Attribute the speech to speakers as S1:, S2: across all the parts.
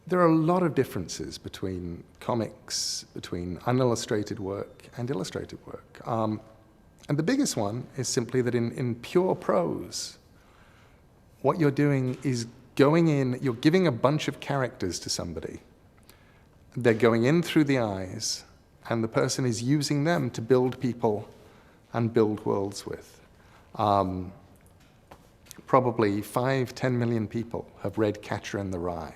S1: There are a lot of differences between comics, between unillustrated work and illustrated work. And the biggest one is simply that in pure prose, what you're doing is going in, you're giving a bunch of characters to somebody. They're going in through the eyes, and the person is using them to build people and build worlds with. Probably 5-10 million people have read Catcher in the Rye.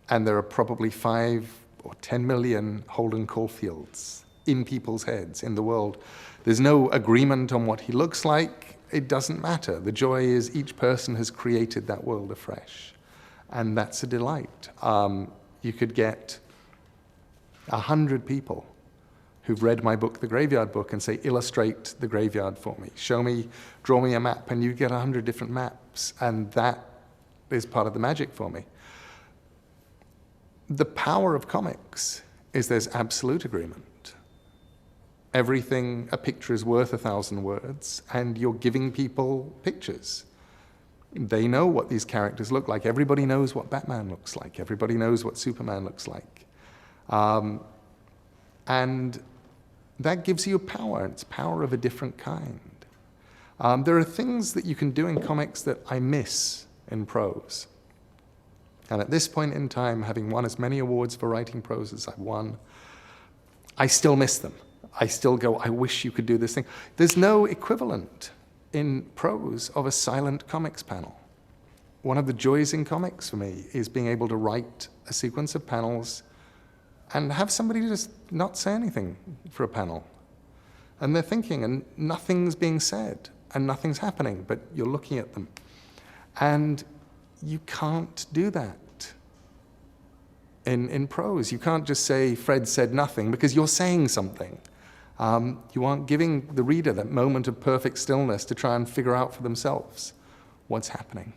S1: And there are probably 5 or 10 million Holden Caulfields in people's heads in the world. There's no agreement on what he looks like. It doesn't matter. The joy is each person has created that world afresh. And that's a delight. You could get 100 people who've read my book, The Graveyard Book, and say, illustrate the graveyard for me. Show me, draw me a map, and you get 100 different maps. And that is part of the magic for me. The power of comics is there's absolute agreement. Everything, a picture is worth 1,000 words, and you're giving people pictures. They know what these characters look like. Everybody knows what Batman looks like. Everybody knows what Superman looks like. And that gives you power. It's power of a different kind. There are things that you can do in comics that I miss in prose. And at this point in time, having won as many awards for writing prose as I've won, I still miss them. I still go, I wish you could do this thing. There's no equivalent in prose of a silent comics panel. One of the joys in comics for me is being able to write a sequence of panels and have somebody just not say anything for a panel. And they're thinking, and nothing's being said, and nothing's happening, but you're looking at them. And you can't do that in prose. You can't just say, Fred said nothing, because you're saying something. You aren't giving the reader that moment of perfect stillness to try and figure out for themselves what's happening.